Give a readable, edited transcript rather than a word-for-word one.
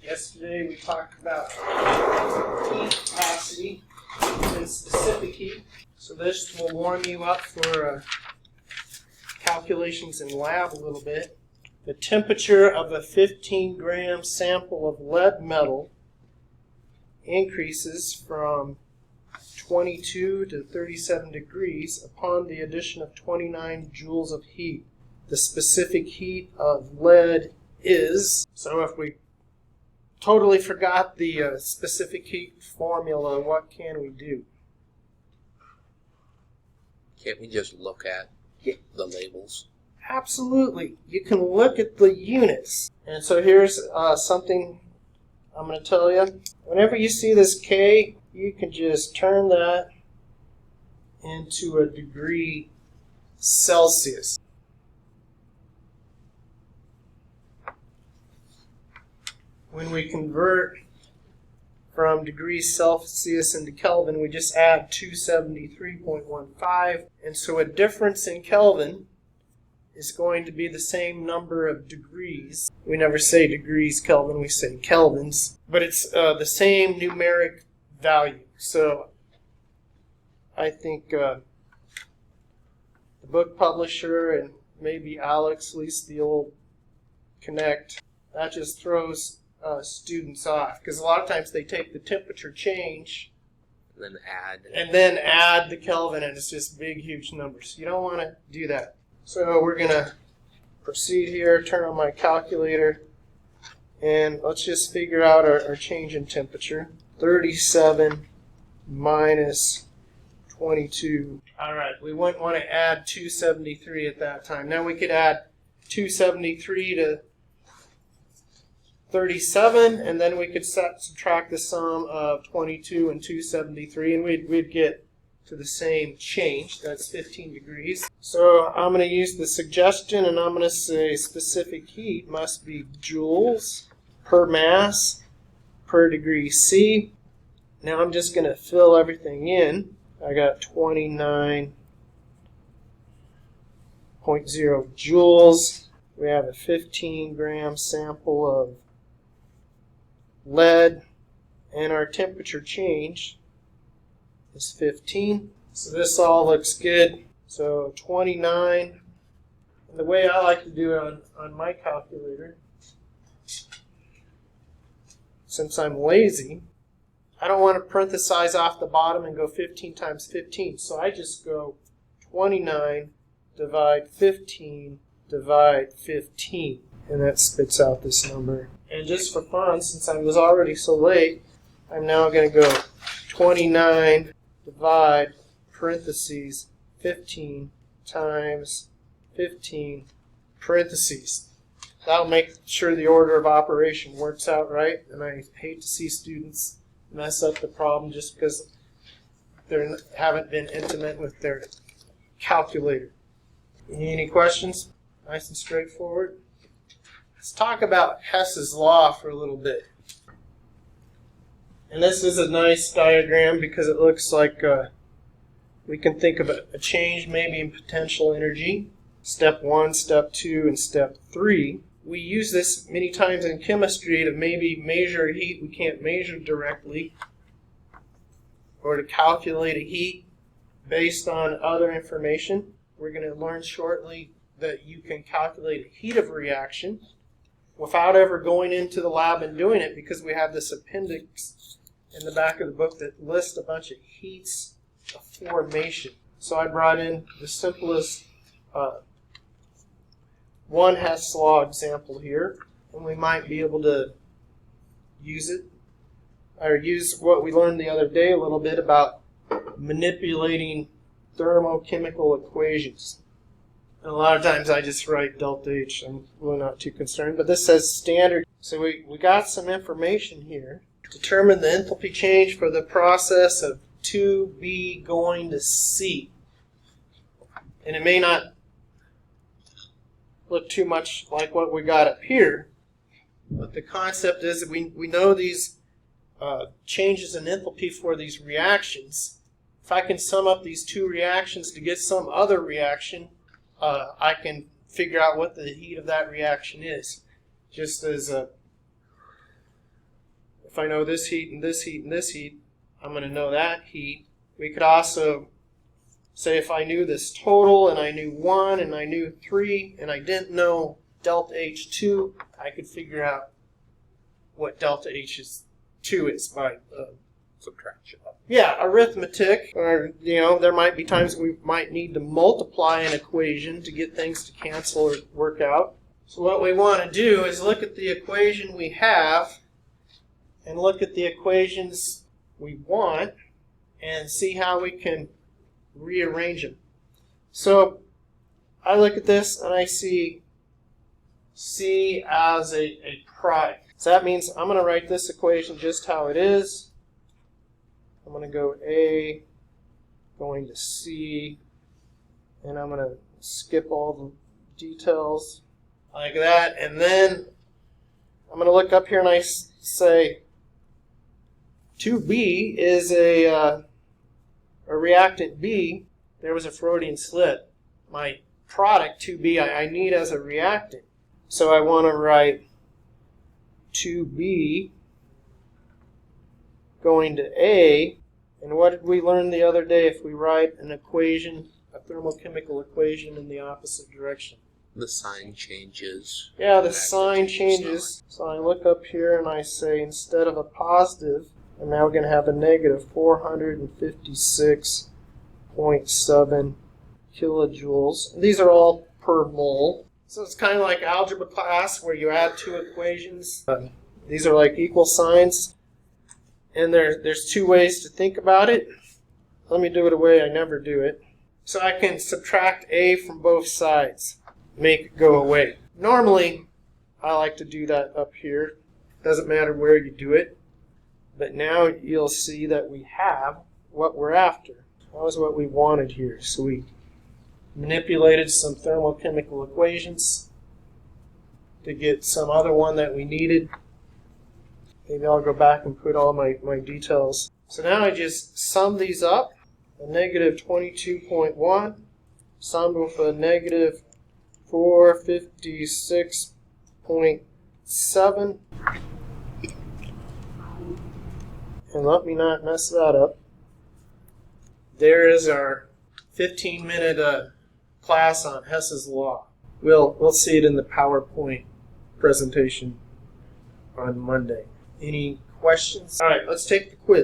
Yesterday we talked about heat capacity and specific heat. So this will warm you up for calculations in lab a little bit. The temperature of a 15-gram sample of lead metal increases from 22 to 37 degrees upon the addition of 29 joules of heat. The specific heat of lead is, so if we totally forgot the specific heat formula, what can we do? Can't we just look at the labels? Absolutely. You can look at the units. And so here's something I'm going to tell you. Whenever you see this K, you can just turn that into a degree Celsius. When we convert from degrees Celsius into Kelvin, we just add 273.15. And so a difference in Kelvin is going to be the same number of degrees. We never say degrees Kelvin, we say kelvins. But it's the same numeric value. So I think the book publisher and maybe Alex, at least the old Connect, that just throws students off, because a lot of times they take the temperature change and then add the Kelvin, and it's just big, huge numbers. You don't want to do that. So we're going to proceed here, turn on my calculator, and let's just figure out our change in temperature. 37 minus 22. All right, we wouldn't want to add 273 at that time. Now we could add 273 to 37, and then we could subtract the sum of 22 and 273, and we'd get to the same change. That's 15 degrees. So I'm going to use the suggestion, and I'm going to say specific heat must be joules per mass per degree C. Now I'm just going to fill everything in. I got 29.0 joules. We have a 15-gram sample of lead, and our temperature change is 15. So this all looks good. So 29, and the way I like to do it on my calculator, since I'm lazy, I don't want to parenthesize off the bottom and go 15 times 15. So I just go 29 divide 15 divide 15. And that spits out this number. And just for fun, since I was already so late, I'm now going to go 29 divide parentheses 15 times 15 parentheses. That'll make sure the order of operation works out right. And I hate to see students mess up the problem just because they haven't been intimate with their calculator. Any questions? Nice and straightforward. Let's talk about Hess's law for a little bit. And this is a nice diagram because it looks like we can think of a change maybe in potential energy. Step 1, Step 2, and Step 3. We use this many times in chemistry to maybe measure heat we can't measure directly, or to calculate a heat based on other information. We're going to learn shortly that you can calculate a heat of reaction without ever going into the lab and doing it, because we have this appendix in the back of the book that lists a bunch of heats of formation. So I brought in the simplest one Hess law example here, and we might be able to use it, or use what we learned the other day a little bit about manipulating thermochemical equations. And a lot of times I just write delta H. I'm really not too concerned. But this says standard. So we got some information here. Determine the enthalpy change for the process of 2B going to C. And it may not look too much like what we got up here. But the concept is that we know these changes in enthalpy for these reactions. If I can sum up these two reactions to get some other reaction, I can figure out what the heat of that reaction is. Just as If I know this heat and this heat and this heat, I'm going to know that heat. We could also say if I knew this total and I knew 1 and I knew 3 and I didn't know delta H2, I could figure out what delta H2 is by Subtraction. yeah, arithmetic. Or, you know, there might be times we might need to multiply an equation to get things to cancel or work out. So what we want to do is look at the equation we have and look at the equations we want and see how we can rearrange them. So I look at this and I see C as a product. So that means I'm going to write this equation just how it is. I'm going to go A, going to C, and I'm going to skip all the details like that. And then I'm going to look up here and I say 2B is a reactant B. There was a Freudian slip. My product 2B I need as a reactant. So I want to write 2B going to A. And what did we learn the other day if we write an equation, a thermochemical equation in the opposite direction? The sign changes. Yeah, the sign changes. So I look up here and I say instead of a positive, I'm now going to have a negative 456.7 kilojoules. These are all per mole. So it's kind of like algebra class where you add two equations. These are like equal signs. And there's two ways to think about it. Let me do it a way I never do it. So I can subtract A from both sides, make it go away. Normally, I like to do that up here. Doesn't matter where you do it. But now you'll see that we have what we're after. That was what we wanted here. So we manipulated some thermochemical equations to get some other one that we needed. Maybe I'll go back and put all my details. So now I just sum these up. A negative 22.1 summed with a negative 456.7. And let me not mess that up. There is our 15-minute class on Hess's law. We'll see it in the PowerPoint presentation on Monday. Any questions? All right, let's take the quiz.